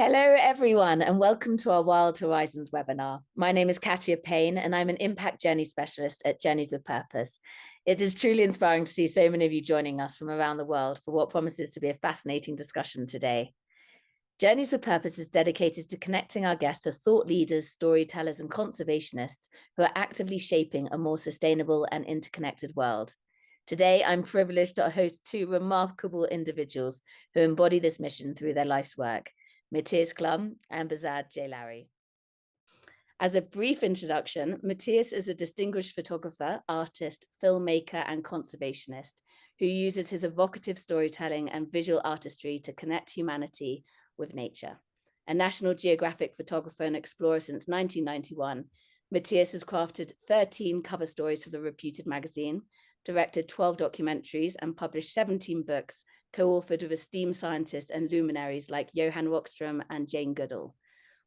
Hello, everyone, and welcome to our Wild Horizons webinar. My name is Katia Payne, and I'm an impact journey specialist at Journeys with Purpose. It is truly inspiring to see so many of you joining us from around the world for what promises to be a fascinating discussion today. Journeys with Purpose is dedicated to connecting our guests to thought leaders, storytellers, and conservationists who are actively shaping a more sustainable and interconnected world. Today, I'm privileged to host two remarkable individuals who embody this mission through their life's work. Mattias Klum and Behzad J. As a brief introduction, Mattias is a distinguished photographer, artist, filmmaker, and conservationist who uses his evocative storytelling and visual artistry to connect humanity with nature. A National Geographic photographer and explorer since 1991, Mattias has crafted 13 cover stories for the reputed magazine, directed 12 documentaries, and published 17 books, co-authored with esteemed scientists and luminaries like Johan Rockström and Jane Goodall.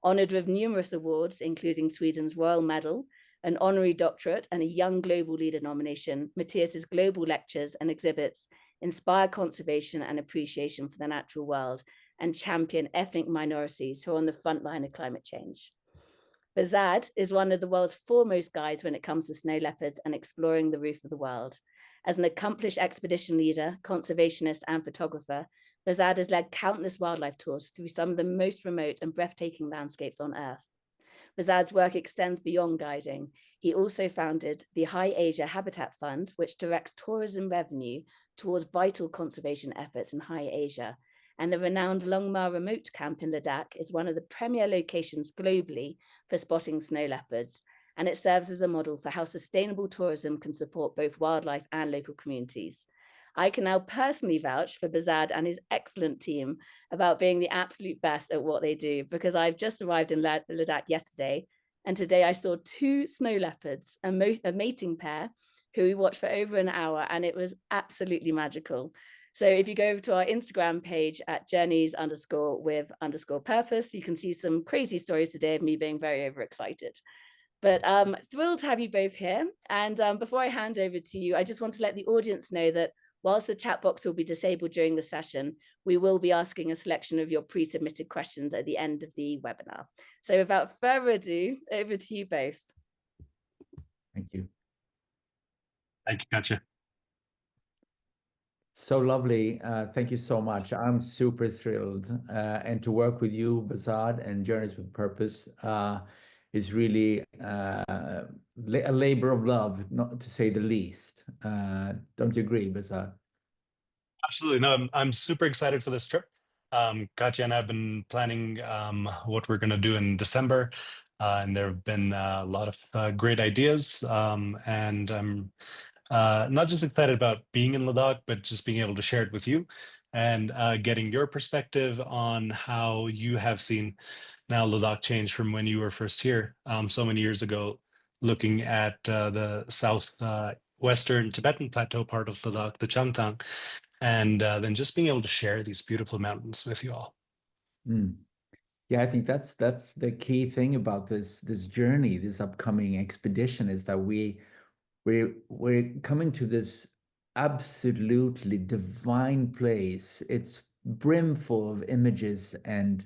Honored with numerous awards, including Sweden's Royal Medal, an honorary doctorate, and a Young Global Leader nomination, Mattias's global lectures and exhibits inspire conservation and appreciation for the natural world and champion ethnic minorities who are on the front line of climate change. Behzad is one of the world's foremost guides when it comes to snow leopards and exploring the roof of the world. As an accomplished expedition leader, conservationist, and photographer, Behzad has led countless wildlife tours through some of the most remote and breathtaking landscapes on Earth. Behzad's work extends beyond guiding. He also founded the High Asia Habitat Fund, which directs tourism revenue towards vital conservation efforts in High Asia. And the renowned Longmar Remote Camp in Ladakh is one of the premier locations globally for spotting snow leopards, and it serves as a model for how sustainable tourism can support both wildlife and local communities. I can now personally vouch for Behzad and his excellent team about being the absolute best at what they do, because I've just arrived in Ladakh yesterday, and today I saw two snow leopards, a mating pair, who we watched for over an hour, and it was absolutely magical. So if you go over to our Instagram page at journeys_with_purpose, you can see some crazy stories today of me being very overexcited. But thrilled to have you both here. And before I hand over to you, I just want to let the audience know that whilst the chat box will be disabled during the session, we will be asking a selection of your pre-submitted questions at the end of the webinar. So without further ado, over to you both. Thank you. Thank you, Katja. So lovely. Thank you so much. I'm super thrilled. And to work with you, Behzad, and Journeys with Purpose is really a labor of love, not to say the least. Don't you agree, Behzad? Absolutely. No, I'm super excited for this trip. Katja and I have been planning what we're going to do in December, and there have been a lot of great ideas. And I'm not just excited about being in Ladakh, but just being able to share it with you and getting your perspective on how you have seen now Ladakh change from when you were first here so many years ago, looking at the southwestern Tibetan plateau part of Ladakh, the Changtang, and then just being able to share these beautiful mountains with you all. Yeah, I think that's the key thing about this journey, this upcoming expedition, is that we're coming to this absolutely divine place. It's brimful of images and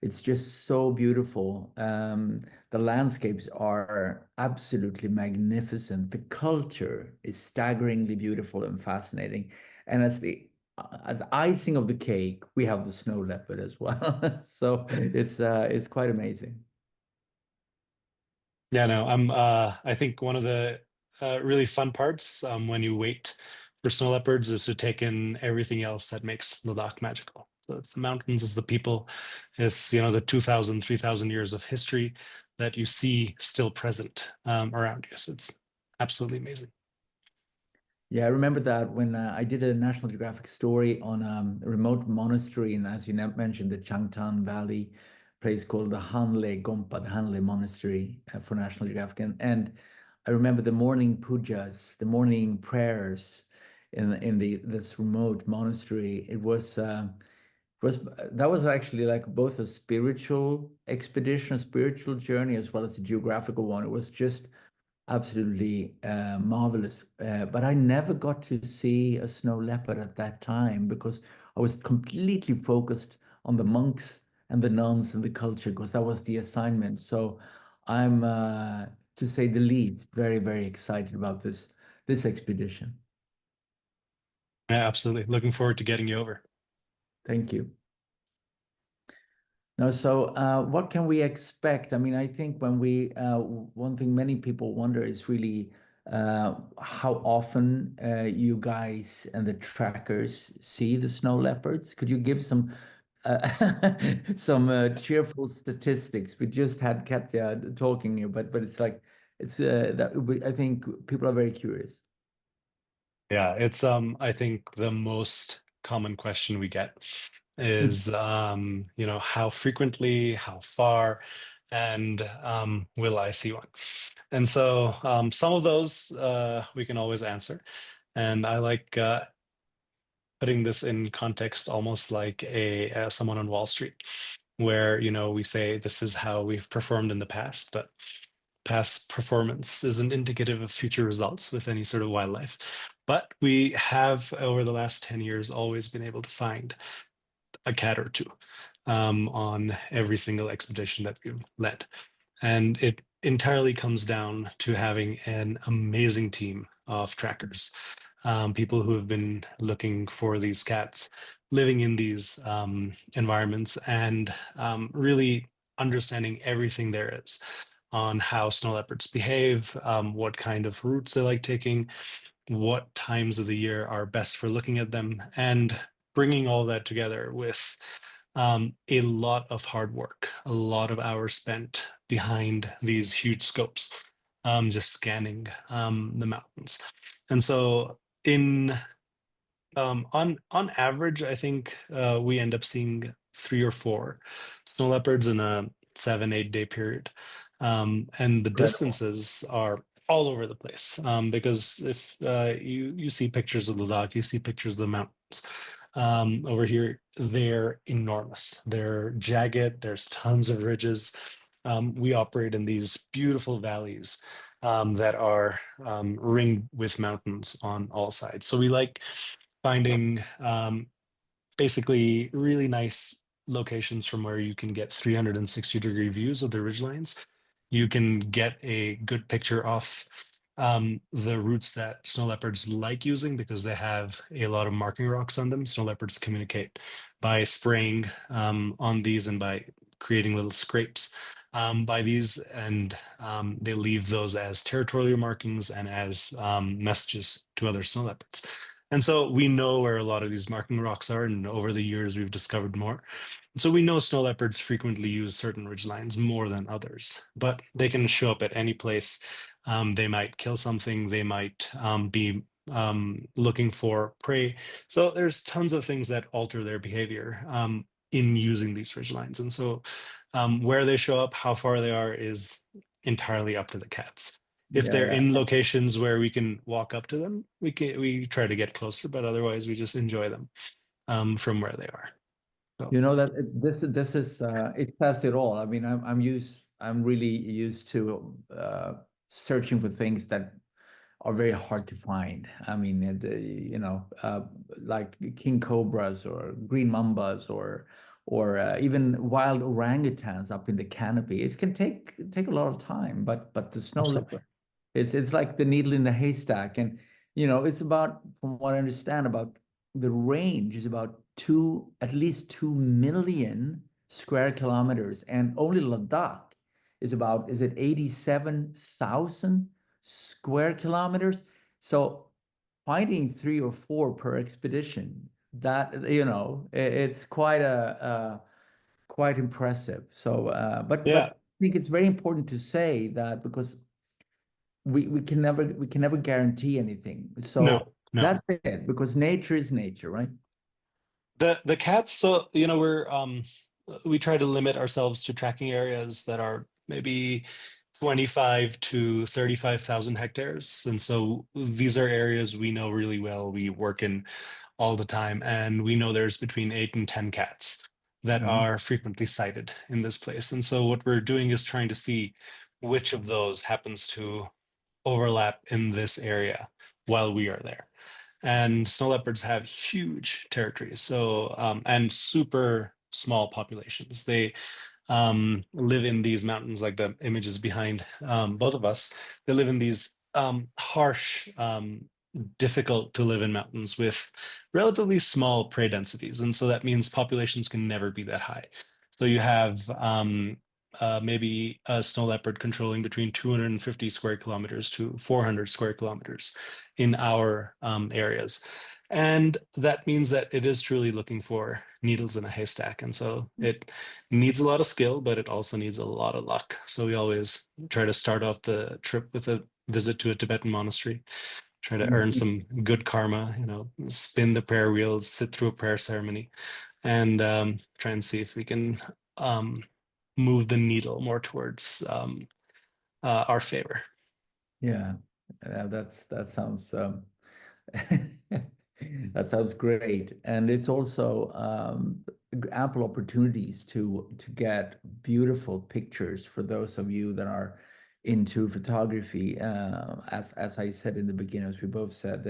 it's just so beautiful. The landscapes are absolutely magnificent. The culture is staggeringly beautiful and fascinating. And as icing of the cake, we have the snow leopard as well. So it's quite amazing. Yeah, no, I think one of the really fun parts when you wait for snow leopards is to take in everything else that makes Ladakh magical. So it's the mountains, it's the people, it's the 2,000, 3,000 years of history that you see still present around you. So it's absolutely amazing. Yeah, I remember that when I did a National Geographic story on a remote monastery, and as you mentioned, the Changtan Valley, place called the Hanle Gompa, the Hanle Monastery for National Geographic. And I remember the morning pujas, the morning prayers in this remote monastery. That was actually like both a spiritual expedition, a spiritual journey, as well as a geographical one. It was just absolutely marvelous. But I never got to see a snow leopard at that time because I was completely focused on the monks and the nuns and the culture, because that was the assignment. So I'm, to say the least, very, very excited about this expedition. Yeah, absolutely. Looking forward to getting you over. Thank you. Now, so what can we expect? I mean, I think when one thing many people wonder is really how often you guys and the trackers see the snow leopards. Could you give some some cheerful statistics? We just had Katja talking here, but it's like I think people are very curious. Yeah, it's I think the most common question we get is how frequently, how far, and will I see one? And so some of those we can always answer. And I like putting this in context almost like someone on Wall Street, where we say this is how we've performed in the past, but past performance isn't indicative of future results with any sort of wildlife. But we have, over the last 10 years, always been able to find a cat or two on every single expedition that we've led. And it entirely comes down to having an amazing team of trackers, people who have been looking for these cats, living in these environments, and really understanding everything there is on how snow leopards behave, what kind of routes they like taking, what times of the year are best for looking at them, and bringing all that together with a lot of hard work, a lot of hours spent behind these huge scopes, just scanning the mountains. And so on average, I think we end up seeing 3 or 4 snow leopards in a 7-8 day period. And the Incredible. distances are all over the place, because if you see pictures of Ladakh, you see pictures of the mountains. Over here, they're enormous. They're jagged. There's tons of ridges. We operate in these beautiful valleys that are ringed with mountains on all sides. So we like finding basically really nice locations from where you can get 360-degree views of the ridgelines. You can get a good picture of the routes that snow leopards like using because they have a lot of marking rocks on them. Snow leopards communicate by spraying on these and by creating little scrapes by these, and they leave those as territorial markings and as messages to other snow leopards. And so we know where a lot of these marking rocks are, and over the years we've discovered more. So we know snow leopards frequently use certain ridgelines more than others, but they can show up at any place. They might kill something, they might be looking for prey. So there's tons of things that alter their behavior in using these ridgelines. And so where they show up, how far they are is entirely up to the cats. If they're in locations where we can walk up to them, we try to get closer, but otherwise we just enjoy them from where they are. So. That this is it says it all. I mean, I'm really used to searching for things that are very hard to find. I mean, like king cobras or green mambas or even wild orangutans up in the canopy. It can take a lot of time, but the snow leopard, it's like the needle in the haystack, and it's about, from what I understand, about the range is about at least 2 million square kilometers, and only Ladakh is about, is it 87,000 square kilometers? So finding 3 or 4 per expedition, that it's quite impressive. So but Yeah. I think it's very important to say that, because we can never guarantee anything. So No. that's it, because nature is nature, right? The cats, so we try to limit ourselves to tracking areas that are maybe 25 to 35,000 hectares. And so these are areas we know really well, we work in all the time, and we know there's between 8 and 10 cats that are frequently sighted in this place. And so what we're doing is trying to see which of those happens to overlap in this area while we are there. And snow leopards have huge territories, so and super small populations. They live in these mountains, like the images behind both of us. They live in these harsh, difficult to live in mountains with relatively small prey densities. And so that means populations can never be that high. So you have maybe a snow leopard controlling between 250 square kilometers to 400 square kilometers in our areas. And that means that it is truly looking for needles in a haystack. And so it needs a lot of skill, but it also needs a lot of luck. So we always try to start off the trip with a visit to a Tibetan monastery, try to earn some good karma, spin the prayer wheels, sit through a prayer ceremony, and try and see if we can move the needle more towards our favor. Yeah, that sounds that sounds great, and it's also ample opportunities to get beautiful pictures for those of you that are into photography. As I said in the beginning, as we both said,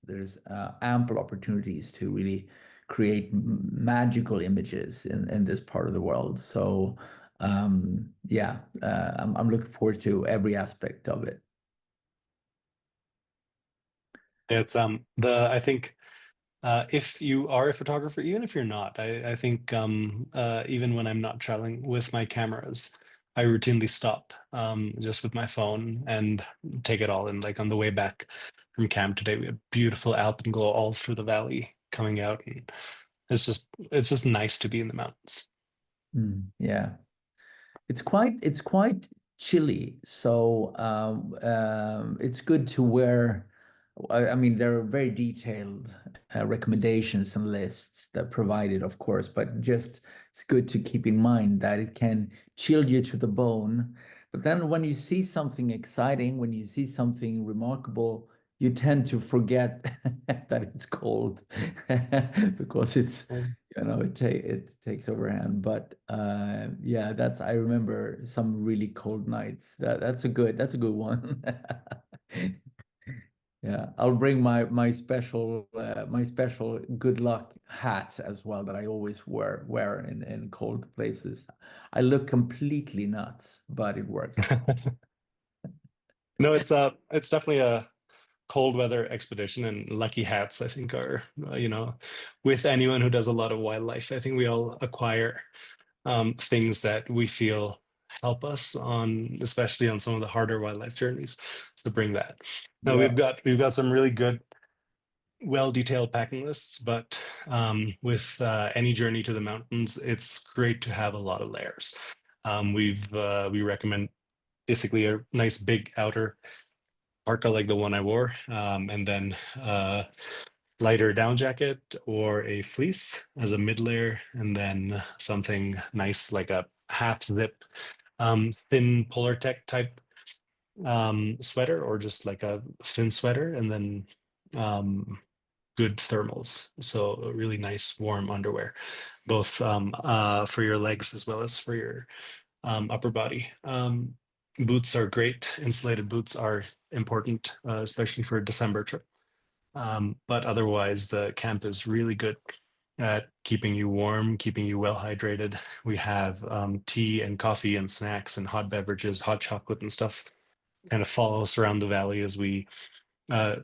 there's ample opportunities to really create magical images in this part of the world. So yeah, I'm looking forward to every aspect of it. It's I think if you are a photographer, even if you're not, I think even when I'm not traveling with my cameras, I routinely stop just with my phone and take it all in. Like on the way back from camp today, we had beautiful alpenglow all through the valley coming out, and it's just nice to be in the mountains. Yeah, it's quite chilly, so it's good to wear. I mean, there are very detailed recommendations and lists that provided, of course, but just it's good to keep in mind that it can chill you to the bone. But then when you see something exciting, when you see something remarkable, you tend to forget that it's cold because it's it takes overhand. But yeah, I remember some really cold nights. That's a good one. Yeah, I'll bring my special good luck hat as well that I always wear in cold places. I look completely nuts, but it works. No, it's definitely a cold weather expedition, and lucky hats, I think, are with anyone who does a lot of wildlife, I think we all acquire things that we feel help us on, especially on some of the harder wildlife journeys. So bring that. Now Yeah. we've got some really good, well-detailed packing lists, but with any journey to the mountains, it's great to have a lot of layers. We recommend basically a nice big outer parka like the one I wore, and then lighter down jacket or a fleece as a mid layer, and then something nice like a half zip thin Polartec type sweater, or just like a thin sweater, and then good thermals. So a really nice warm underwear, both for your legs as well as for your upper body. Boots are great. Insulated boots are important, especially for a December trip. But otherwise, the camp is really good at keeping you warm, keeping you well hydrated. We have tea and coffee and snacks and hot beverages, hot chocolate and stuff kind of follow us around the valley as we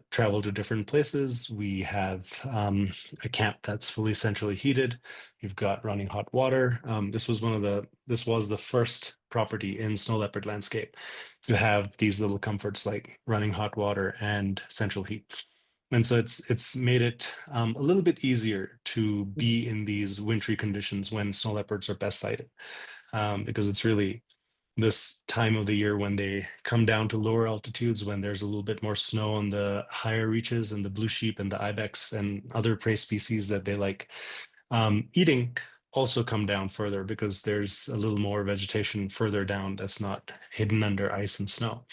travel to different places. We have a camp that's fully centrally heated. You've got running hot water. This was the first property in snow leopard landscape to have these little comforts like running hot water and central heat. And so it's made it a little bit easier to be in these wintry conditions when snow leopards are best sighted, because it's really this time of the year when they come down to lower altitudes, when there's a little bit more snow on the higher reaches, and the blue sheep and the ibex and other prey species that they like eating also come down further, because there's a little more vegetation further down that's not hidden under ice and snow.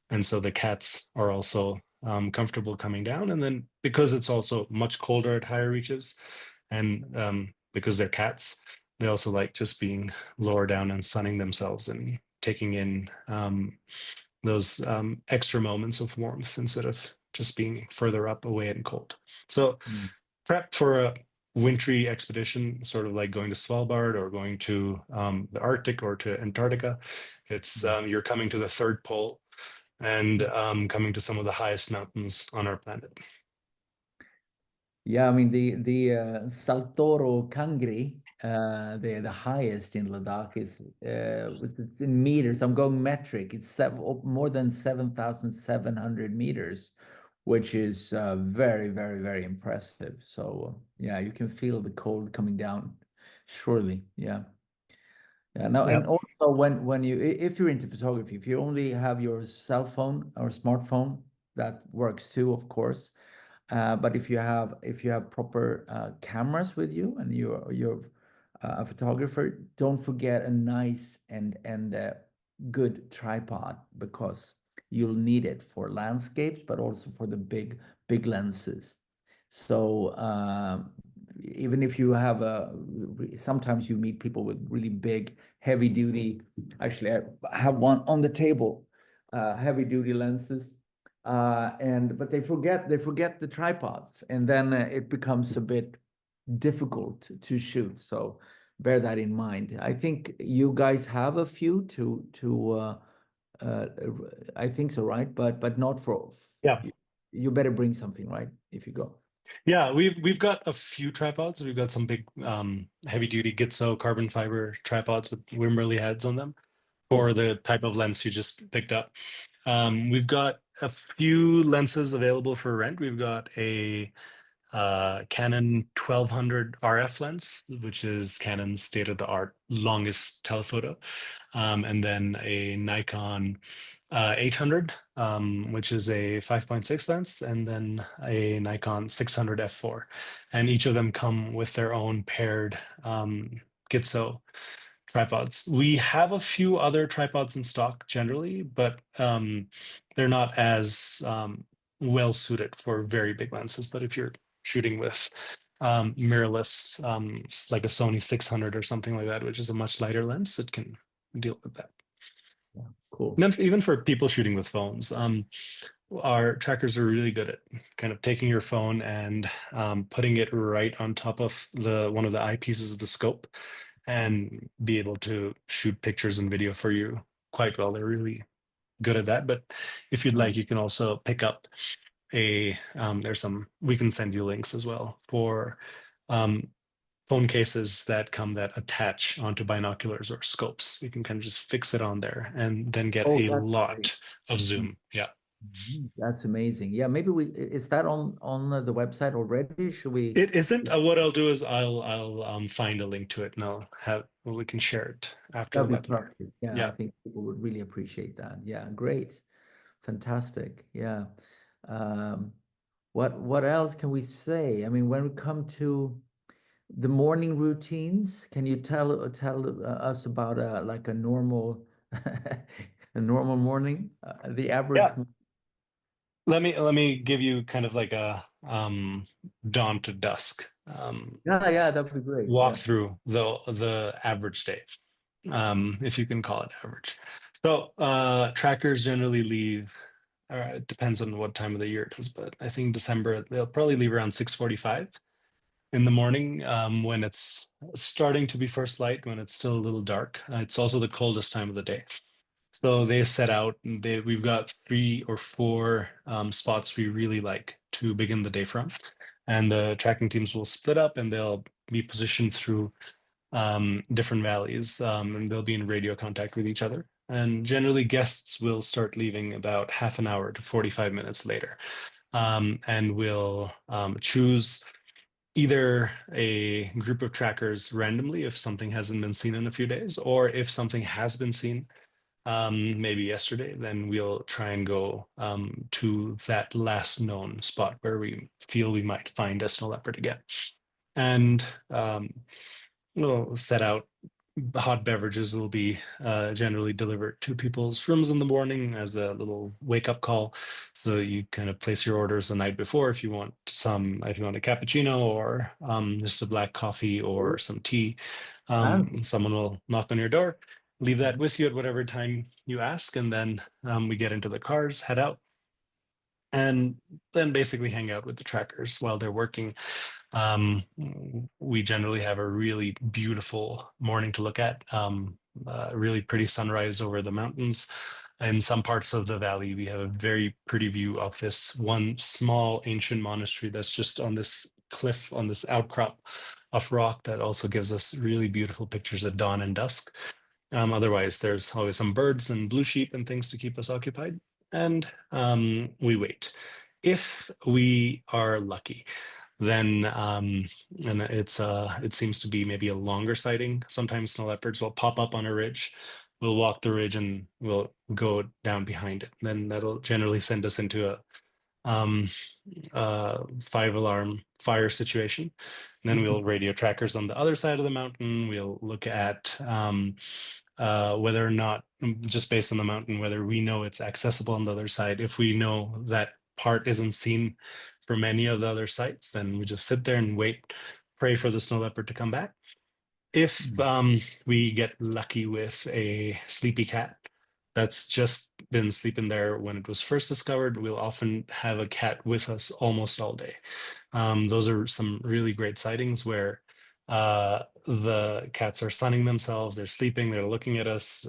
And so the cats are also comfortable coming down. And then because it's also much colder at higher reaches, and because they're cats, they also like just being lower down and sunning themselves and taking in those extra moments of warmth instead of just being further up away and cold. So prep for wintry expedition, sort of like going to Svalbard or going to the Arctic or to Antarctica. It's you're coming to the third pole and coming to some of the highest mountains on our planet. Yeah, I mean the Saltoro Kangri, the highest in Ladakh is it's in meters. I'm going metric. It's more than 7,700 meters, which is very, very, very impressive. So yeah, you can feel the cold coming down, surely. Yeah. Yeah, no, and Yep. also when you if you're into photography, if you only have your cell phone or smartphone, that works too, of course. But if you have proper cameras with you and you're a photographer, don't forget a nice and good tripod, because you'll need it for landscapes, but also for the big lenses. So even if you have sometimes you meet people with really big, heavy duty. Actually, I have one on the table, heavy duty lenses, but they forget the tripods, and then it becomes a bit difficult to shoot. So bear that in mind. I think you guys have a few uh, I think so, right? But not for. Yeah. You better bring something, right? If you go. Yeah, we've got a few tripods. We've got some big heavy duty Gitzo carbon fiber tripods with Wimberley heads on them for the type of lens you just picked up. We've got a few lenses available for rent. We've got a Canon 1200 RF lens, which is Canon's state-of-the-art longest telephoto, and then a Nikon 800, which is a 5.6 lens, and then a Nikon 600 f4. And each of them come with their own paired Gitzo tripods. We have a few other tripods in stock generally, but they're not as well suited for very big lenses. But if you're shooting with mirrorless, like a Sony 600 or something like that, which is a much lighter lens, it can deal with that. Yeah, cool. And then even for people shooting with phones, our trackers are really good at kind of taking your phone and putting it right on top of one of the eyepieces of the scope, and be able to shoot pictures and video for you quite well. They're really good at that. But if you'd like, you can also pick up we can send you links as well for phone cases that attach onto binoculars or scopes. You can kind of just fix it on there and then get a lot of zoom. Yeah. That's amazing. Yeah, maybe is that on the website already? Should we? It isn't. What I'll do is I'll find a link to it, and we can share it after the That'd be webinar. perfect. Yeah, I think people would really appreciate that. Yeah, great. Fantastic. Yeah. What else can we say? I mean, when we come to the morning routines, can you tell us about like a normal a normal morning, the average? Yeah. Let me give you kind of like a dawn to dusk yeah, that'd be great. walk through the average day, if you can call it average. So trackers generally leave, it depends on what time of the year it is, but I think December they'll probably leave around 6:45 in the morning, when it's starting to be first light, when it's still a little dark. It's also the coldest time of the day. So they set out, and we've got 3 or 4 spots we really like to begin the day from. And the tracking teams will split up, and they'll be positioned through different valleys, and they'll be in radio contact with each other. And generally guests will start leaving about half an hour to 45 minutes later. And we'll choose either a group of trackers randomly if something hasn't been seen in a few days, or if something has been seen, maybe yesterday, then we'll try and go to that last known spot where we feel we might find a snow leopard again. And we'll set out. The hot beverages will be generally delivered to people's rooms in the morning as the little wake-up call. So you kind of place your orders the night before if you want a cappuccino or just a black coffee or some tea. Someone will knock on your door, leave that with you at whatever time you ask, and then we get into the cars, head out, and then basically hang out with the trackers while they're working. We generally have a really beautiful morning to look at, really pretty sunrise over the mountains. In some parts of the valley, we have a very pretty view of this one small ancient monastery that's just on this cliff, on this outcrop of rock that also gives us really beautiful pictures at dawn and dusk. Otherwise, there's always some birds and blue sheep and things to keep us occupied. And we wait. If we are lucky, then and it seems to be maybe a longer sighting. Sometimes snow leopards will pop up on a ridge. We'll walk the ridge and we'll go down behind it. Then that'll generally send us into a 5-alarm fire situation. And then we'll radio trackers on the other side of the mountain. We'll look at whether or not, just based on the mountain, whether we know it's accessible on the other side. If we know that part isn't seen from any of the other sites, then we just sit there and wait, pray for the snow leopard to come back. If we get lucky with a sleepy cat that's just been sleeping there when it was first discovered, we'll often have a cat with us almost all day. Those are some really great sightings where the cats are sunning themselves, they're sleeping, they're looking at us.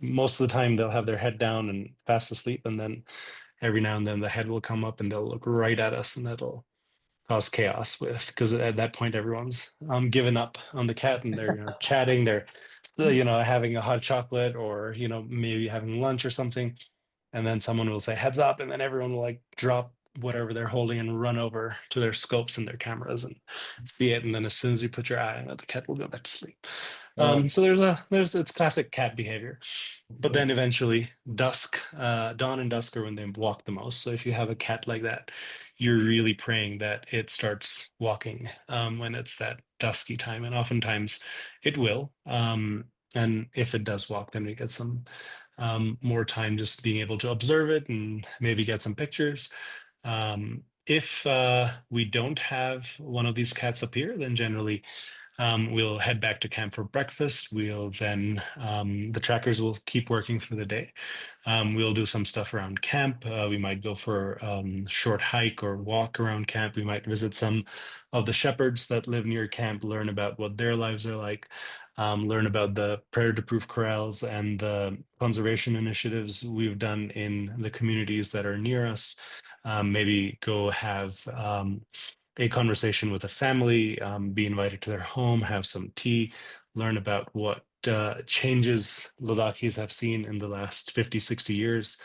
Most of the time they'll have their head down and fast asleep, and then every now and then the head will come up and they'll look right at us, and that'll cause chaos with, because at that point everyone's given up on the cat, and they're chatting, they're still having a hot chocolate, or maybe having lunch or something, and then someone will say heads up, and then everyone will like drop whatever they're holding and run over to their scopes and their cameras and see it, and then as soon as you put your eye on it, the cat will go back to sleep. So there's it's classic cat behavior. But then eventually dusk, dawn and dusk are when they walk the most. So if you have a cat like that, you're really praying that it starts walking when it's that dusky time, and oftentimes it will. And if it does walk, then we get some more time just being able to observe it and maybe get some pictures. If we don't have one of these cats appear, then generally we'll head back to camp for breakfast. We'll then, the trackers will keep working through the day. We'll do some stuff around camp. We might go for a short hike or walk around camp. We might visit some of the shepherds that live near camp, learn about what their lives are like, learn about the predator-proof corrals and the conservation initiatives we've done in the communities that are near us. Maybe go have a conversation with a family, be invited to their home, have some tea, learn about what changes Ladakhis have seen in the last 50, 60 years.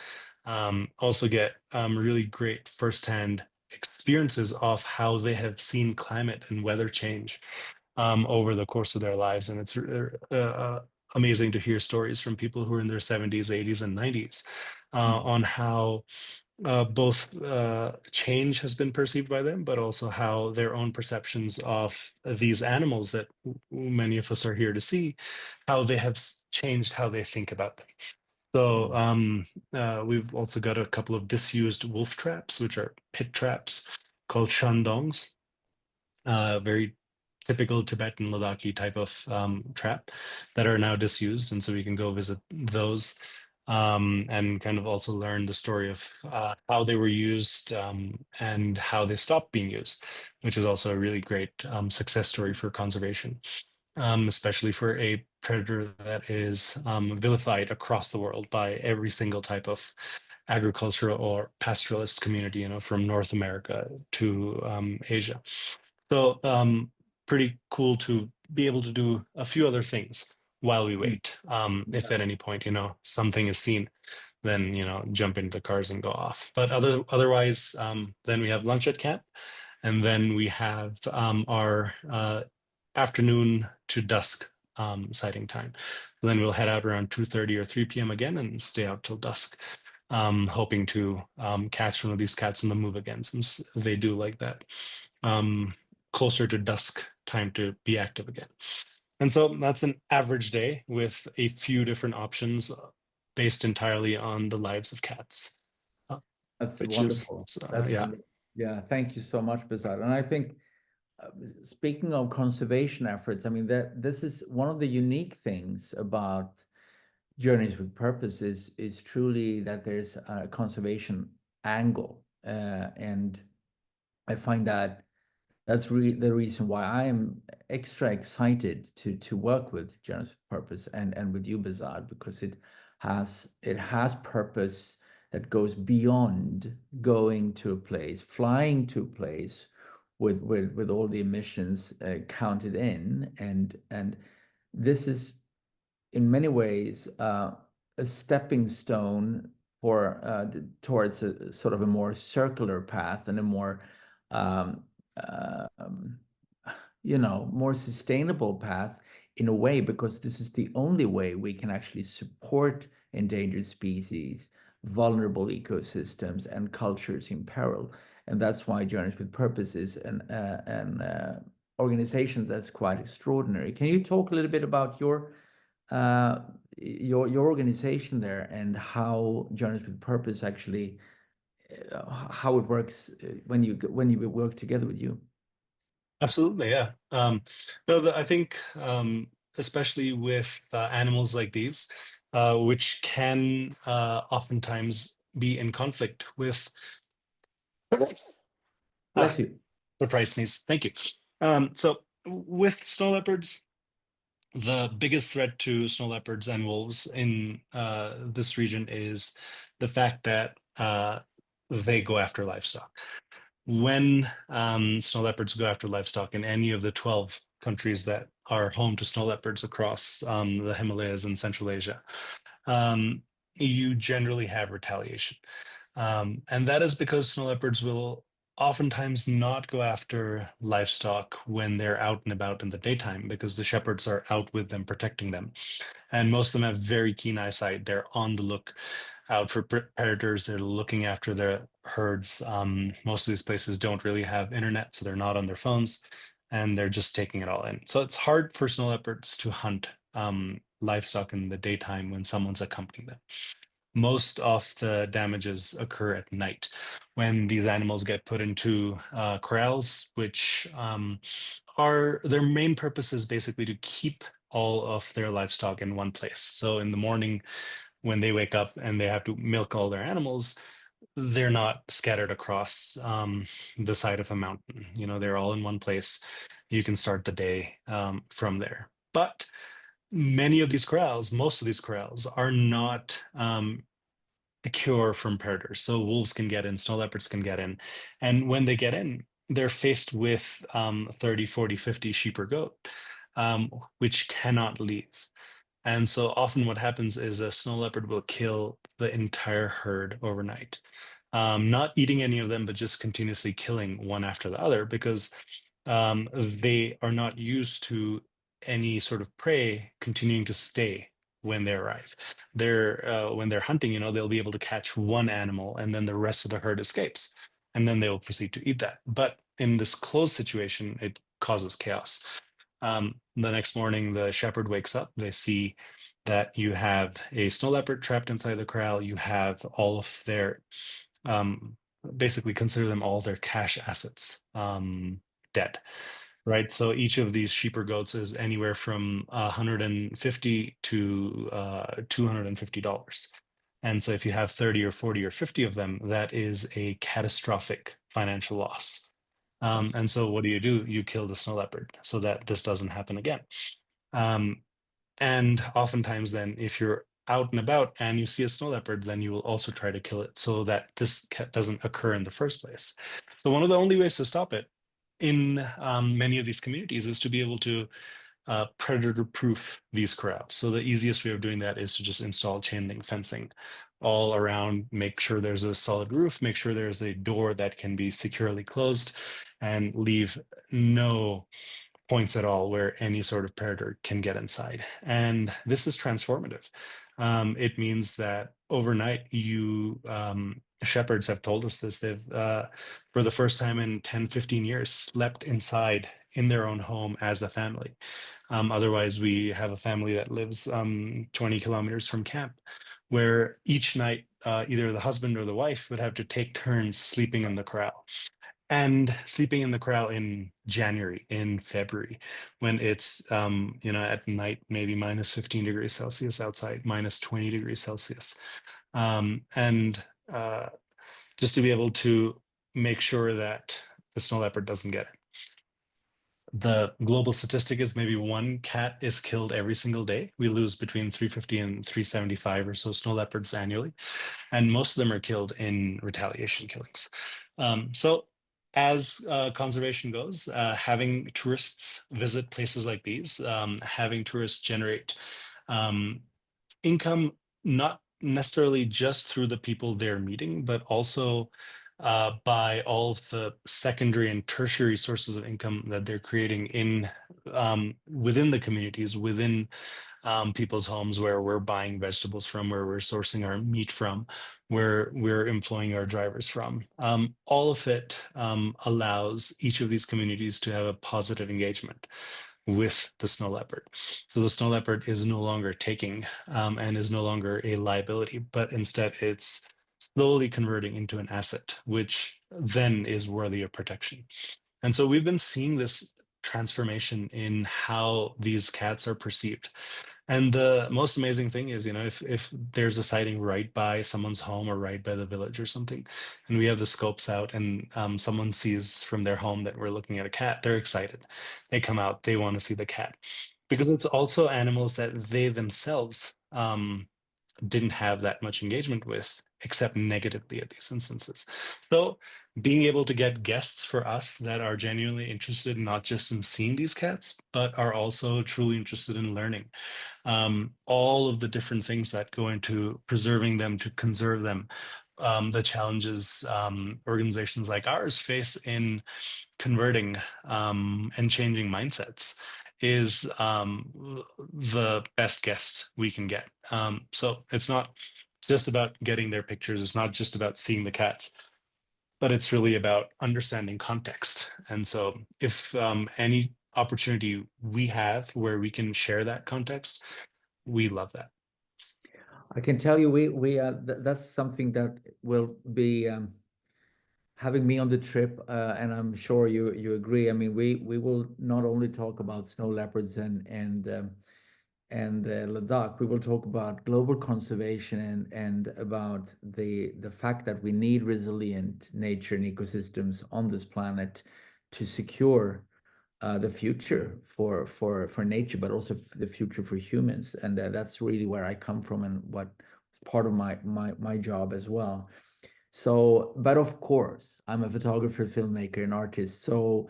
Also get really great firsthand experiences of how they have seen climate and weather change over the course of their lives. And it's amazing to hear stories from people who are in their 70s, 80s, and 90s on how both change has been perceived by them, but also how their own perceptions of these animals that many of us are here to see, how they have changed how they think about them. So we've also got a couple of disused wolf traps, which are pit traps called shandongs, very typical Tibetan Ladakhi type of trap that are now disused. And so we can go visit those and kind of also learn the story of how they were used and how they stopped being used, which is also a really great success story for conservation, especially for a predator that is vilified across the world by every single type of agricultural or pastoralist community, from North America to Asia. So pretty cool to be able to do a few other things while we wait. If at any point, something is seen, then, jump into the cars and go off. But otherwise, then we have lunch at camp, and then we have our afternoon to dusk sighting time. Then we'll head out around 2:30 or 3 p.m. again and stay out till dusk, hoping to catch one of these cats on the move again, since they do like that closer to dusk time to be active again. And so that's an average day with a few different options based entirely on the lives of cats. That's wonderful. Yeah, thank you so much, Behzad. And I think, speaking of conservation efforts, I mean, this is one of the unique things about Journeys with Purpose is truly that there's a conservation angle. And I find that That's really the reason why I am extra excited to work with Journeys with Purpose and with you, Behzad, because it has purpose that goes beyond going to a place, flying to a place with all the emissions counted in, and this is in many ways a stepping stone for towards a sort of a more circular path and a more um, um, more sustainable path in a way, because this is the only way we can actually support endangered species, vulnerable ecosystems, and cultures in peril. And that's why Journeys with Purpose is an organization that's quite extraordinary. Can you talk a little bit about uh, your organization there and how Journeys with Purpose actually how it works when you work together with you? Absolutely, yeah. No, I think especially with animals like these, which can oftentimes be in conflict with Bless you. surprise sneeze. Thank you. So with snow leopards, the biggest threat to snow leopards and wolves in this region is the fact that they go after livestock. When snow leopards go after livestock in any of the 12 countries that are home to snow leopards across the Himalayas and Central Asia, you generally have retaliation. And that is because snow leopards will oftentimes not go after livestock when they're out and about in the daytime, because the shepherds are out with them, protecting them. And most of them have very keen eyesight. They're on the look out for predators. They're looking after their herds. Most of these places don't really have internet, so they're not on their phones, and they're just taking it all in. So it's hard for snow leopards to hunt livestock in the daytime when someone's accompanying them. Most of the damages occur at night when these animals get put into corrals, which are their main purpose is basically to keep all of their livestock in one place. So in the morning, when they wake up and they have to milk all their animals, they're not scattered across the side of a mountain. They're all in one place. You can start the day from there. But many of these corrals, most of these corrals, are not secure from predators. So wolves can get in, snow leopards can get in. And when they get in, they're faced with 30, 40, 50 sheep or goat, which cannot leave. And so often what happens is a snow leopard will kill the entire herd overnight. Not eating any of them, but just continuously killing one after the other, because they are not used to any sort of prey continuing to stay when they arrive. When they're hunting, they'll be able to catch one animal and then the rest of the herd escapes. And then they will proceed to eat that. But in this closed situation, it causes chaos. The next morning, the shepherd wakes up. They see that you have a snow leopard trapped inside the corral. You have all of their, basically consider them all their cash assets dead, right? So each of these sheep or goats is anywhere from $150 to $250. And so if you have 30 or 40 or 50 of them, that is a catastrophic financial loss. And so what do? You kill the snow leopard so that this doesn't happen again. And oftentimes then, if you're out and about and you see a snow leopard, then you will also try to kill it so that this doesn't occur in the first place. So one of the only ways to stop it in many of these communities is to be able to predator-proof these corrals. So the easiest way of doing that is to just install chain link fencing all around, make sure there's a solid roof, make sure there's a door that can be securely closed, and leave no points at all where any sort of predator can get inside. And this is transformative. It means that overnight, shepherds have told us this, they've, for the first time in 10, 15 years, slept inside in their own home as a family. Otherwise, we have a family that lives 20 kilometers from camp, where each night, either the husband or the wife would have to take turns sleeping in the corral. And sleeping in the corral in January, in February, when it's at night maybe minus 15 degrees Celsius outside, minus 20 degrees Celsius, and just to be able to make sure that the snow leopard doesn't get it. the global statistic is maybe one cat is killed every single day. We lose between 350 and 375 or so snow leopards annually, and most of them are killed in retaliation killings. So as conservation goes, having tourists visit places like these, having tourists generate income, not necessarily just through the people they're meeting, but also by all of the secondary and tertiary sources of income that they're creating in within the communities, within people's homes, where we're buying vegetables from, where we're sourcing our meat from, where we're employing our drivers from. All of it allows each of these communities to have a positive engagement with the snow leopard. So the snow leopard is no longer taking and is no longer a liability, but instead it's slowly converting into an asset, which then is worthy of protection. And so we've been seeing this transformation in how these cats are perceived. And the most amazing thing is, if there's a sighting right by someone's home or right by the village or something, and we have the scopes out and someone sees from their home that we're looking at a cat, they're excited. They come out, they want to see the cat. Because it's also animals that they themselves didn't have that much engagement with, except negatively at these instances. So being able to get guests for us that are genuinely interested, not just in seeing these cats, but are also truly interested in learning all of the different things that go into preserving them, to conserve them, the challenges organizations like ours face in converting and changing mindsets, is the best guest we can get. So it's not just about getting their pictures. It's not just about seeing the cats, but it's really about understanding context. And so if any opportunity we have where we can share that context, we love that. I can tell you, that's something that will be having me on the trip, and I'm sure you agree. I mean, we will not only talk about snow leopards and Ladakh. We will talk about global conservation and about the fact that we need resilient nature and ecosystems on this planet to secure the future for nature, but also the future for humans. And that's really where I come from, and what's part of my job as well. So, but of course, I'm a photographer, filmmaker, and artist. So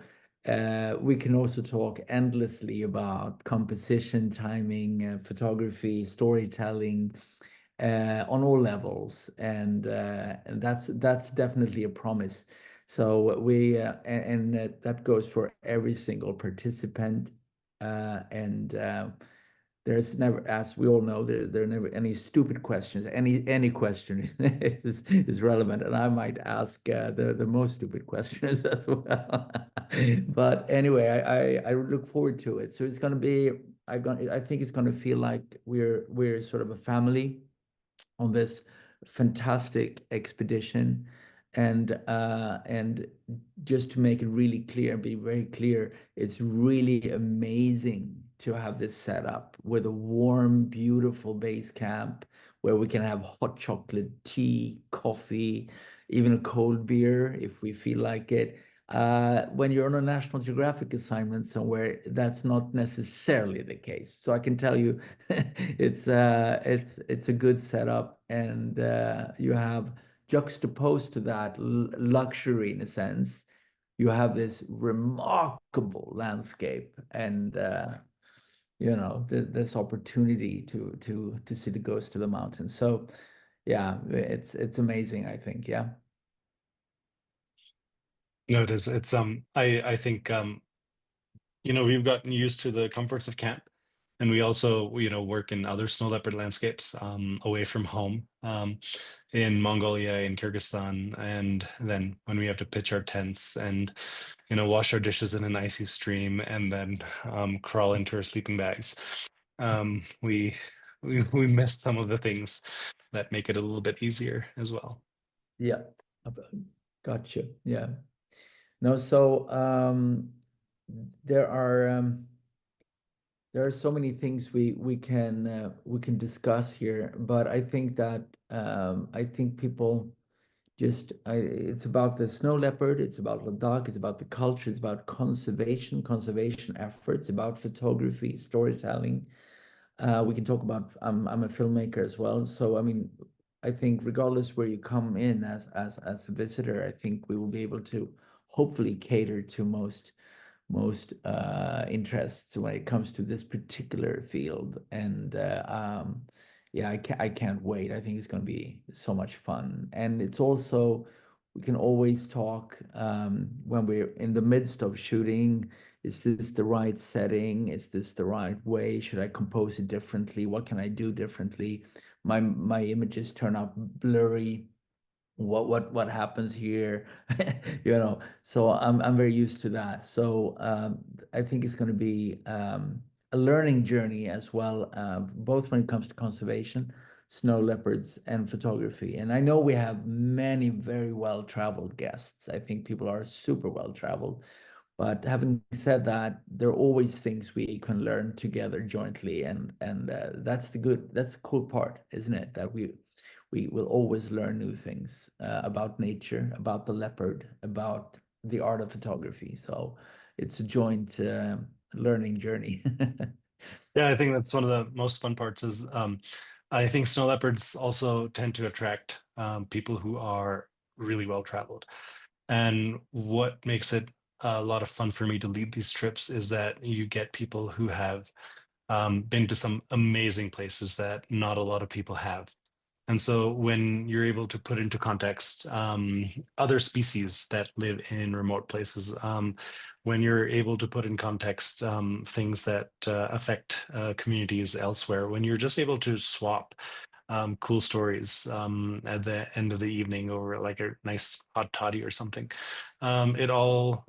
we can also talk endlessly about composition, timing, photography, storytelling, on all levels, and that's definitely a promise. So that goes for every single participant, and there's never, as we all know, there are never any stupid questions. Any question is relevant, and I might ask the most stupid questions as well. But anyway, I look forward to it. So it's going to be, I think it's going to feel like we're sort of a family on this fantastic expedition. And just to make it really clear, be very clear, it's really amazing to have this set up with a warm, beautiful base camp where we can have hot chocolate, tea, coffee, even a cold beer if we feel like it. When you're on a National Geographic assignment somewhere, that's not necessarily the case. So I can tell you, it's a good setup, and you have juxtaposed to that luxury in a sense. You have this remarkable landscape, and this opportunity to see the ghost of the mountain. So yeah, it's amazing, I think. Yeah. No, it is. It's I think we've gotten used to the comforts of camp, and we also work in other snow leopard landscapes away from home, in Mongolia, in Kyrgyzstan, and then when we have to pitch our tents and wash our dishes in an icy stream and then crawl into our sleeping bags, we miss some of the things that make it a little bit easier as well. Yeah. Gotcha. Yeah. No, so there are so many things we can discuss here, but I think that I think people it's about the snow leopard, it's about Ladakh, it's about the culture, it's about conservation efforts, about photography, storytelling. We can talk about, I'm a filmmaker as well. So, I mean, I think regardless where you come in as a visitor, I think we will be able to hopefully cater to most interests when it comes to this particular field. And yeah, I can't wait. I think it's going to be so much fun. And it's also, we can always talk when we're in the midst of shooting. Is this the right setting? Is this the right way? Should I compose it differently? What can I do differently? My images turn out blurry. What happens here? You know, so I'm very used to that. So I think it's going to be a learning journey as well, both when it comes to conservation, snow leopards, and photography. And I know we have many very well-traveled guests. I think people are super well-traveled. But having said that, there are always things we can learn together jointly, and that's the cool part, isn't it? That we will always learn new things about nature, about the leopard, about the art of photography. So it's a joint learning journey. Yeah, I think that's one of the most fun parts is I think snow leopards also tend to attract people who are really well traveled. And what makes it a lot of fun for me to lead these trips is that you get people who have been to some amazing places that not a lot of people have. And so when you're able to put into context other species that live in remote places, when you're able to put in context things that affect communities elsewhere, when you're just able to swap cool stories at the end of the evening over like a nice hot toddy or something, it all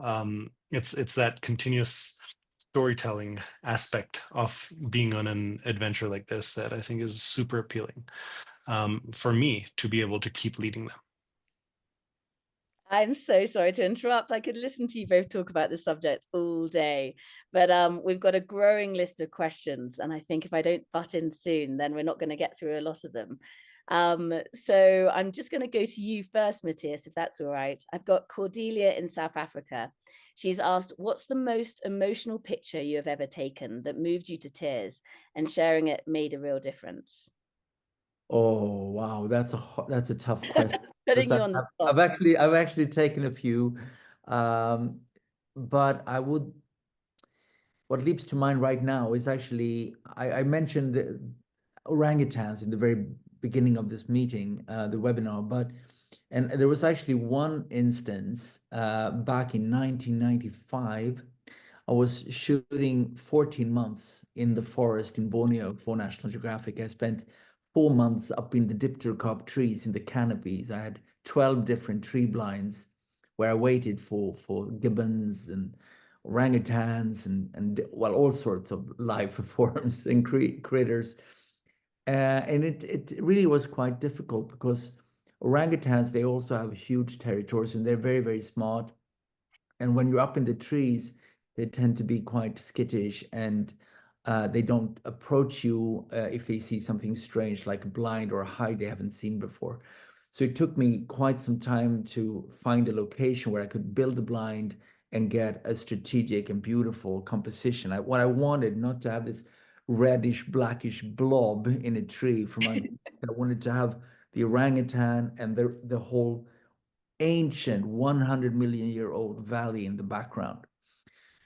it's that continuous storytelling aspect of being on an adventure like this that I think is super appealing for me to be able to keep leading them. I'm so sorry to interrupt. I could listen to you both talk about this subject all day, but we've got a growing list of questions, and I think if I don't butt in soon, then we're not going to get through a lot of them. So I'm just going to go to you first, Mattias, if that's all right. I've got Cordelia in South Africa. She's asked, what's the most emotional picture you have ever taken that moved you to tears, and sharing it made a real difference? Oh, wow, that's a tough question. Putting you on the spot. I've actually taken a few, but what leaps to mind right now is actually, I mentioned the orangutans in the very beginning of this meeting, the webinar, and there was actually one instance back in 1995. I was shooting 14 months in the forest in Borneo for National Geographic. I spent 4 months up in the dipterocarp trees in the canopies. I had 12 different tree blinds where I waited for gibbons and orangutans and well, all sorts of life forms and critters. And it really was quite difficult because orangutans, they also have huge territories and they're very, very smart. And when you're up in the trees, they tend to be quite skittish and they don't approach you if they see something strange like a blind or a hide they haven't seen before. So it took me quite some time to find a location where I could build a blind and get a strategic and beautiful composition. What I wanted, not to have this reddish, blackish blob in a tree from under. I wanted to have the orangutan and the whole ancient 100 million year old valley in the background.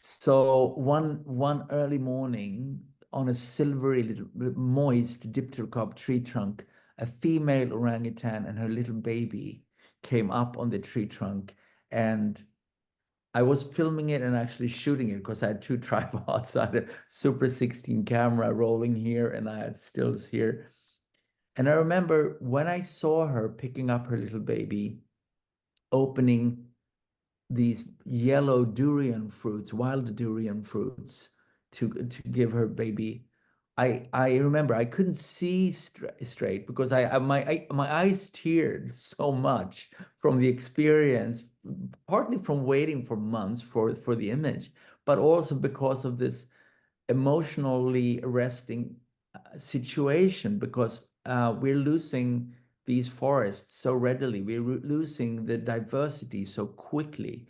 So one early morning on a silvery little moist dipterocarp tree trunk, a female orangutan and her little baby came up on the tree trunk, and I was filming it and actually shooting it because I had two tripods. I had a Super 16 camera rolling here and I had stills here. And I remember when I saw her picking up her little baby, opening these yellow durian fruits, wild durian fruits, to give her baby. I remember I couldn't see straight because my eyes teared so much from the experience, partly from waiting for months for the image, but also because of this emotionally arresting situation because we're losing these forests so readily. We're losing the diversity so quickly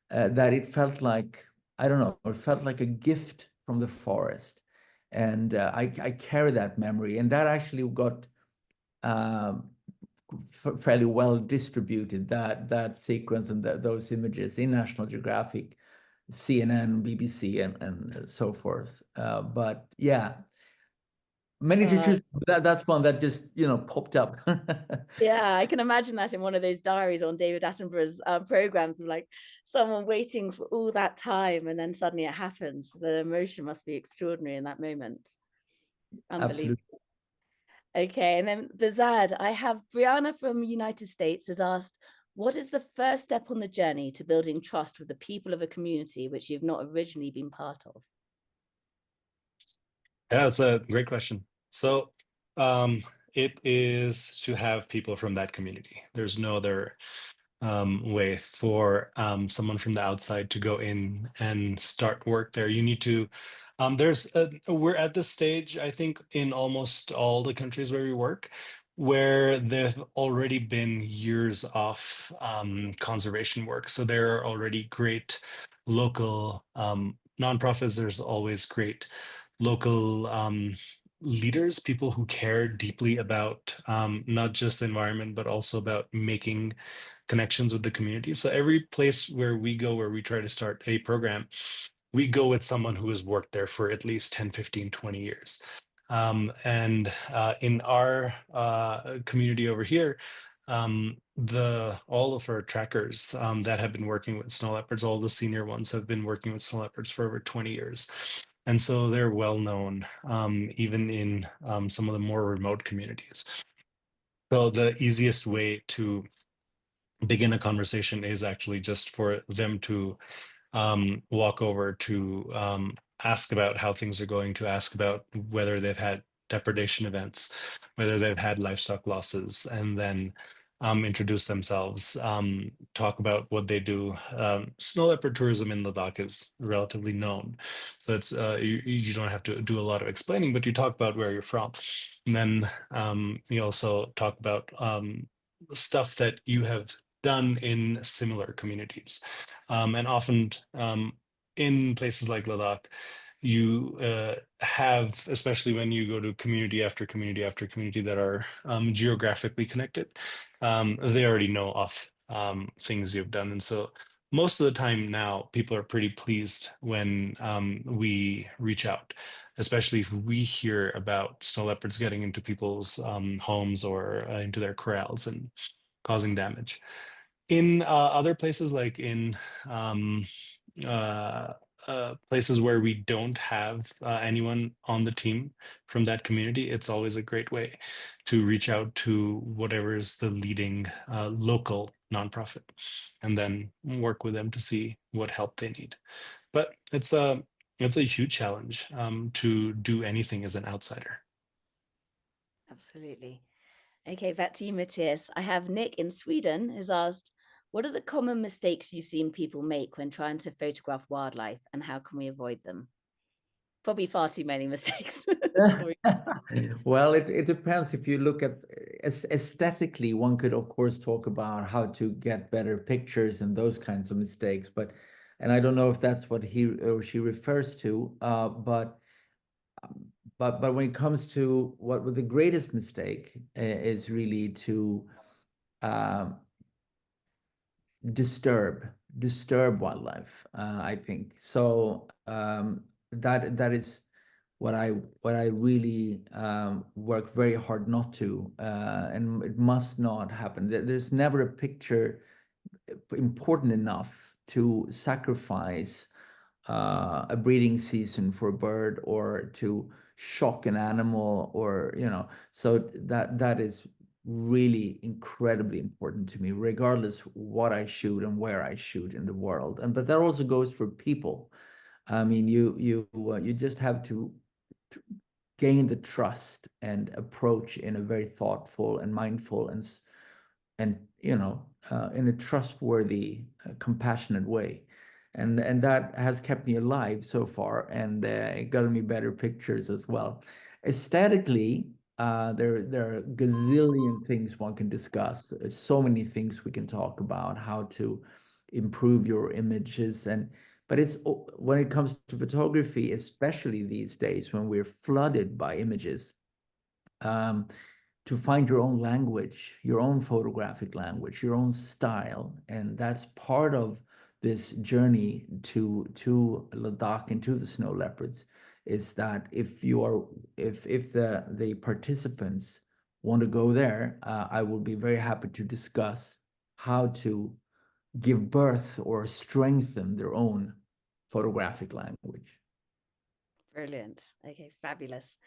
that it felt like, I don't know, it felt like a gift from the forest. And I carry that memory, and that actually got fairly well distributed, that sequence and those images in National Geographic, CNN, BBC, and so forth. But yeah, many to choose. That's one that just, you know, popped up. Yeah, I can imagine that in one of those diaries on David Attenborough's programs, of like someone waiting for all that time, and then suddenly it happens. The emotion must be extraordinary in that moment. Unbelievable. Absolutely. Okay, and then Behzad, I have Brianna from United States has asked, what is the first step on the journey to building trust with the people of a community which you've not originally been part of? Yeah, it's a great question. So it is to have people from that community. There's no other way for someone from the outside to go in and start work there. You need to, we're at this stage, I think, in almost all the countries where we work, where there've already been years of conservation work. So there are already great local nonprofits. There's always great local leaders, people who care deeply about not just the environment, but also about making connections with the community. So every place where we go, where we try to start a program, we go with someone who has worked there for at least 10, 15, 20 years. And in our community over here, all of our trackers that have been working with snow leopards, all the senior ones have been working with snow leopards for over 20 years. And so they're well known, even in some of the more remote communities. So the easiest way to begin a conversation is actually just for them to walk over to ask about how things are going, to ask about whether they've had depredation events, whether they've had livestock losses, and then introduce themselves, talk about what they do. Snow leopard tourism in Ladakh is relatively known. So it's you don't have to do a lot of explaining, but you talk about where you're from. And then you also talk about stuff that you have done in similar communities. And often in places like Ladakh, you have, especially when you go to community after community after community that are geographically connected, they already know of things you've done. And so most of the time now, people are pretty pleased when we reach out, especially if we hear about snow leopards getting into people's homes or into their corrals and causing damage. In other places, like in places where we don't have anyone on the team from that community, it's always a great way to reach out to whatever is the leading local nonprofit, and then work with them to see what help they need. But it's a huge challenge to do anything as an outsider. Absolutely. Okay, back to you, Mattias. I have Nick in Sweden has asked, what are the common mistakes you've seen people make when trying to photograph wildlife, and how can we avoid them? Probably far too many mistakes. Well, it depends. If you look at aesthetically, one could, of course, talk about how to get better pictures and those kinds of mistakes. And I don't know if that's what he or she refers to, but when it comes to what the greatest mistake is really to disturb wildlife. I think so. That is what I really work very hard not to, and it must not happen. There's never a picture important enough to sacrifice a breeding season for a bird, or to shock an animal, or so that is really incredibly important to me, regardless what I shoot and where I shoot in the world. But that also goes for people. I mean, you just have to gain the trust and approach in a very thoughtful and mindful and in a trustworthy, compassionate way. And that has kept me alive so far, and gotten me better pictures as well. Aesthetically, There are gazillion things one can discuss. There's so many things we can talk about, how to improve your images. But it's when it comes to photography, especially these days when we're flooded by images, to find your own language, your own photographic language, your own style. And that's part of this journey to Ladakh and to the snow leopards, is that if the participants want to go there, I will be very happy to discuss how to give birth or strengthen their own photographic language. Brilliant. Okay, fabulous.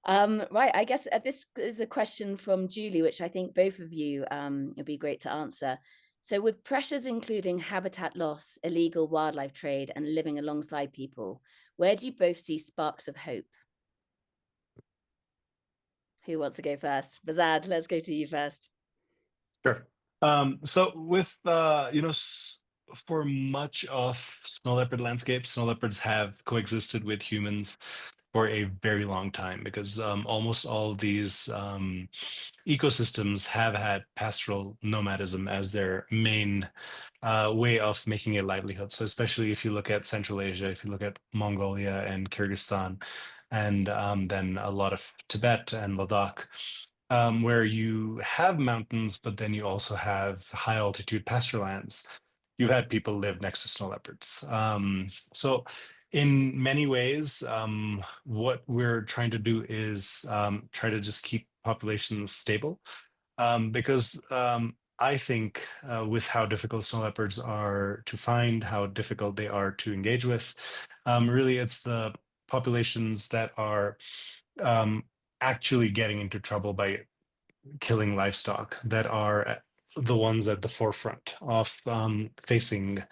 Right, I guess this is a question from Julie, which I think both of you would be great to answer. So with pressures including habitat loss, illegal wildlife trade, and living alongside people, where do you both see sparks of hope? Who wants to go first? Behzad, let's go to you first. Sure. So with, for much of snow leopard landscapes, snow leopards have coexisted with humans for a very long time, because almost all of these ecosystems have had pastoral nomadism as their main way of making a livelihood. So especially if you look at Central Asia, if you look at Mongolia and Kyrgyzstan, and then a lot of Tibet and Ladakh, where you have mountains, but then you also have high altitude pasture lands. You've had people live next to snow leopards. So in many ways, what we're trying to do is try to just keep populations stable, because I think with how difficult snow leopards are to find, how difficult they are to engage with, really it's the populations that are actually getting into trouble by killing livestock that are the ones at the forefront of facing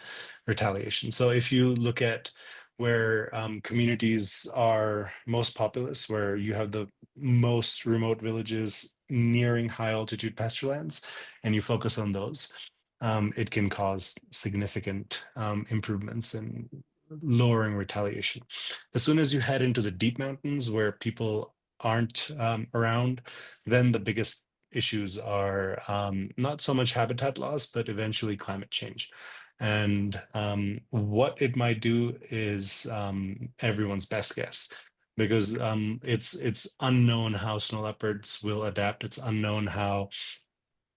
retaliation. So if you look at where communities are most populous, where you have the most remote villages nearing high altitude pasturelands, and you focus on those, it can cause significant improvements in lowering retaliation. As soon as you head into the deep mountains where people aren't around, then the biggest issues are not so much habitat loss, but eventually climate change. And what it might do is everyone's best guess, because it's unknown how snow leopards will adapt. It's unknown how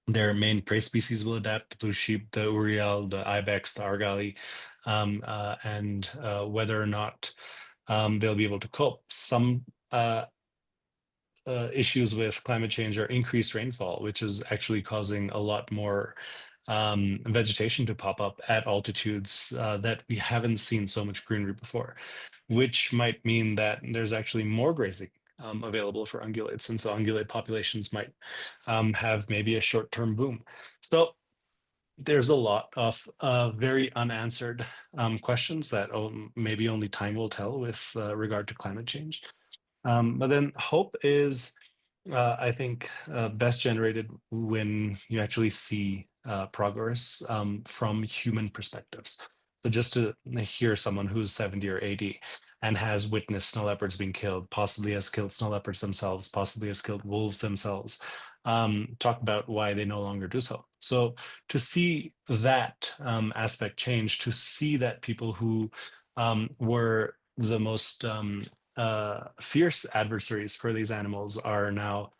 their main prey species will adapt: the blue sheep, the urial, the ibex, the argali, and whether or not they'll be able to cope. Some issues with climate change are increased rainfall, which is actually causing a lot more vegetation to pop up at altitudes that we haven't seen so much greenery before, which might mean that there's actually more grazing available for ungulates, and so ungulate populations might have maybe a short-term boom. So there's a lot of very unanswered questions that maybe only time will tell with regard to climate change. But then hope is, I think, best generated when you actually see progress from human perspectives. So just to hear someone who's 70 or 80 and has witnessed snow leopards being killed, possibly has killed snow leopards themselves, possibly has killed wolves themselves, talk about why they no longer do so. So to see that aspect change, to see that people who were the most fierce adversaries for these animals are now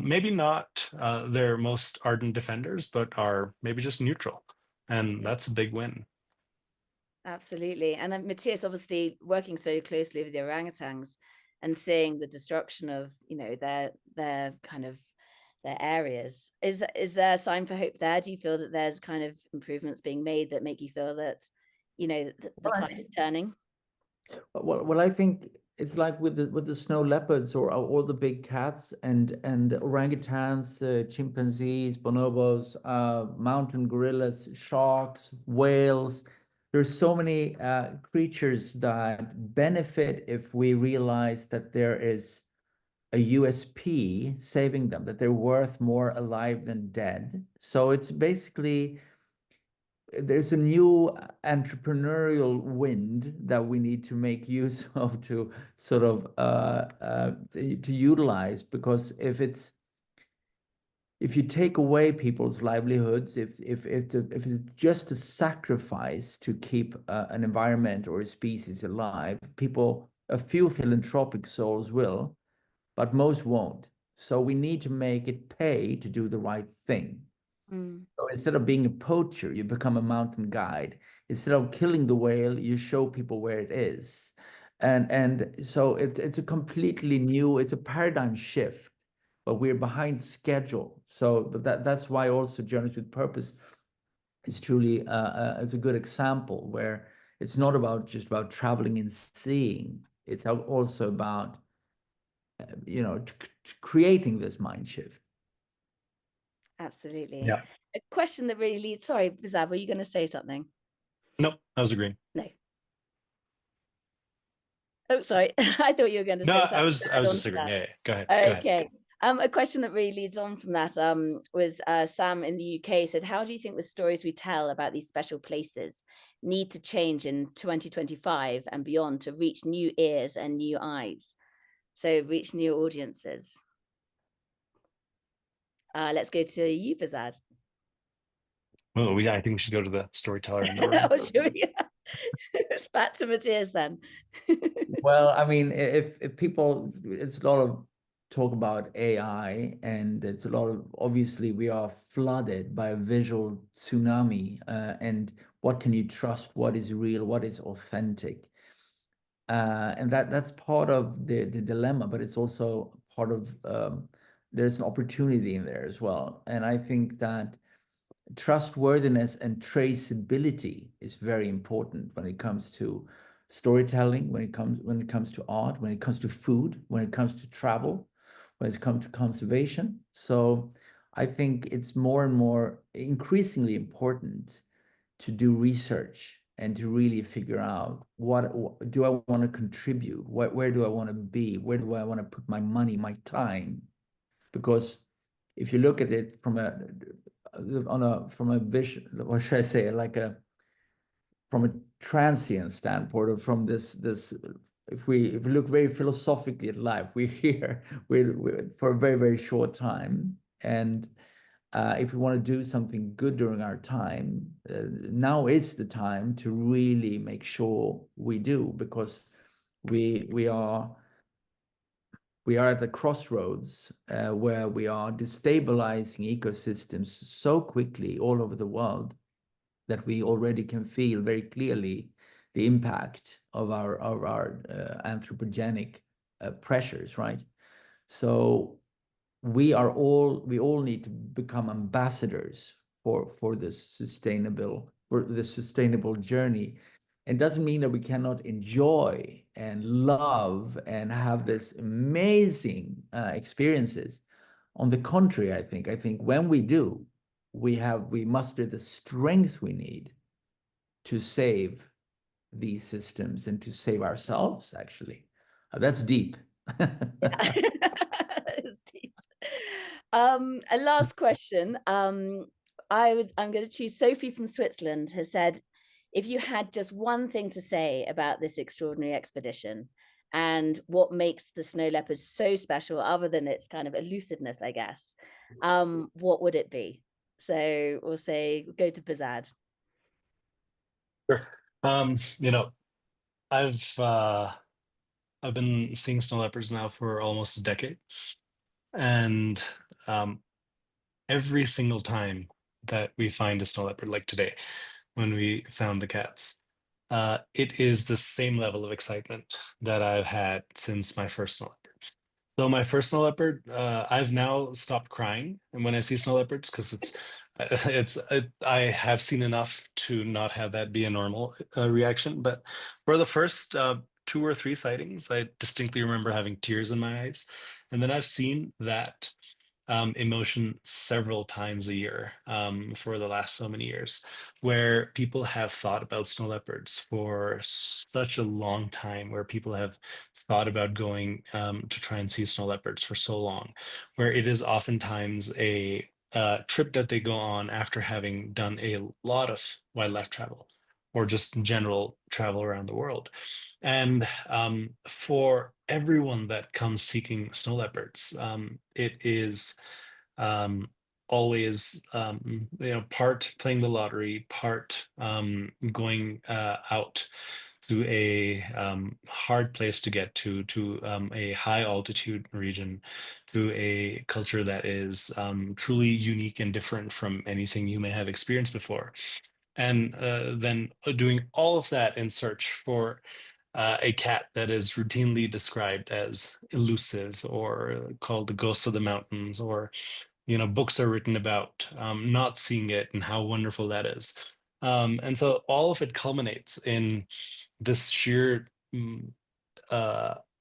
maybe not their most ardent defenders, but are maybe just neutral. And that's a big win. Absolutely. And Mattias, obviously working so closely with the orangutans and seeing the destruction of, their kind of their areas. Is there a sign for hope there? Do you feel that there's kind of improvements being made that make you feel that, the tide is turning? Well, I think it's like with the snow leopards or all the big cats and orangutans, chimpanzees, bonobos, mountain gorillas, sharks, whales. There's so many creatures that benefit if we realize that there is a USP saving them, that they're worth more alive than dead. So it's basically there's a new entrepreneurial wind that we need to make use of to sort of to utilize, because if you take away people's livelihoods, if it's just a sacrifice to keep an environment or a species alive, a few philanthropic souls will, but most won't. So we need to make it pay to do the right thing. So instead of being a poacher, you become a mountain guide. Instead of killing the whale, you show people where it is. And so it's a completely new, it's a paradigm shift, but we're behind schedule. So that's why also Journeys with Purpose is truly it's a good example, where it's not about just about traveling and seeing. It's also about creating this mind shift. Absolutely. Yeah. A question that really leads, sorry, Behzad, were you going to say something? Nope, I was agreeing. No. Oh, sorry. I thought you were going to say something. I was just agreeing. Yeah, go ahead. Okay. A question that really leads on from that was Sam in the UK said, how do you think the stories we tell about these special places need to change in 2025 and beyond to reach new ears and new eyes? So reach new audiences. Let's go to you, Behzad. Oh, I think we should go to the storyteller in the room. Oh, should we? It's back to Mattias then. Well, I mean, if people, it's a lot of talk about AI, and it's a lot of, obviously we are flooded by a visual tsunami, and what can you trust, what is real, what is authentic, and that's part of the dilemma, but it's also part of there's an opportunity in there as well. And I think that trustworthiness and traceability is very important when it comes to storytelling, when it comes to art, when it comes to food, when it comes to travel, when it comes to conservation. So I think it's more and more increasingly important to do research and to really figure out what do I want to contribute, where do I want to be, where do I want to put my money, my time. Because if you look at it from a vision, what should I say, from a transient standpoint, or from this if we look very philosophically at life, we're here we're for a very, very short time. And if we want to do something good during our time, now is the time to really make sure we do, because we are at the crossroads where we are destabilizing ecosystems so quickly all over the world that we already can feel very clearly the impact of our anthropogenic pressures, right? So we all need to become ambassadors for this sustainable journey. It doesn't mean that we cannot enjoy and love and have this amazing experiences. On the contrary, I think when we do, we muster the strength we need to save these systems and to save ourselves, actually. That's deep. It's deep. A last question. I'm going to choose Sophie from Switzerland, has said, if you had just one thing to say about this extraordinary expedition and what makes the snow leopard so special, other than its kind of elusiveness, I guess, what would it be? So we'll go to Behzad. Sure. I've been seeing snow leopards now for almost a decade, and every single time that we find a snow leopard, like today when we found the cats, it is the same level of excitement that I've had since my first snow leopard. So my first snow leopard, I've now stopped crying, and when I see snow leopards, because I have seen enough to not have that be a normal reaction. But for the first 2 or 3 sightings, I distinctly remember having tears in my eyes, and then I've seen that emotion several times a year for the last so many years, where people have thought about snow leopards for such a long time, where people have thought about going to try and see snow leopards for so long, where it is oftentimes a trip that they go on after having done a lot of wildlife travel or just general travel around the world. And for everyone that comes seeking snow leopards, it is always part playing the lottery, part going out to a hard place to get to a high altitude region, to a culture that is truly unique and different from anything you may have experienced before. And then doing all of that in search for a cat that is routinely described as elusive or called the ghost of the mountains, or books are written about not seeing it and how wonderful that is. And so all of it culminates in this sheer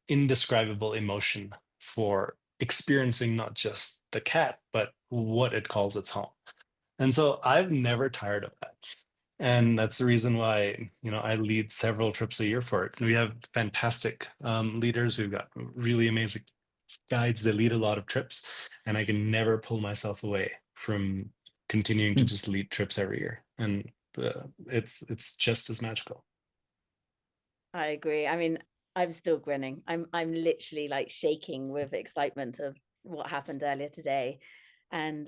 indescribable emotion for experiencing not just the cat, but what it calls its home. And so I've never tired of that. And that's the reason why, I lead several trips a year for it. We have fantastic leaders. We've got really amazing guides that lead a lot of trips, and I can never pull myself away from continuing to just lead trips every year. And it's just as magical. I agree. I mean, I'm still grinning. I'm literally like shaking with excitement of what happened earlier today, and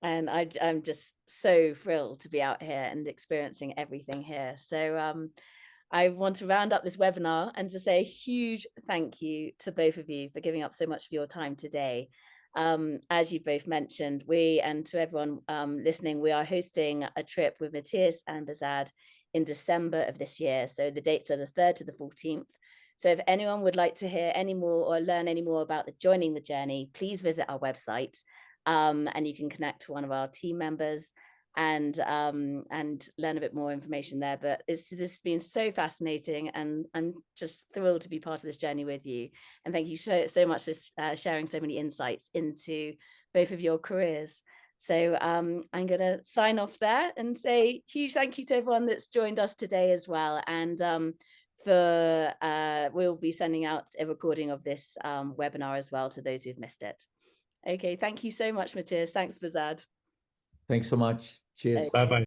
I'm just so thrilled to be out here and experiencing everything here. So I want to round up this webinar and to say a huge thank you to both of you for giving up so much of your time today. As you both mentioned, and to everyone listening, we are hosting a trip with Mattias and Behzad in December of this year. So the dates are the 3rd to the 14th. So if anyone would like to hear any more or learn any more about joining the journey, please visit our website, and you can connect to one of our team members and learn a bit more information there. But this has been so fascinating, and I'm just thrilled to be part of this journey with you. And thank you so much for sharing so many insights into both of your careers. So I'm going to sign off there and say huge thank you to everyone that's joined us today as well. And we'll be sending out a recording of this webinar as well to those who've missed it. Okay, thank you so much, Mattias. Thanks, Behzad. Thanks so much. Cheers. Bye-bye.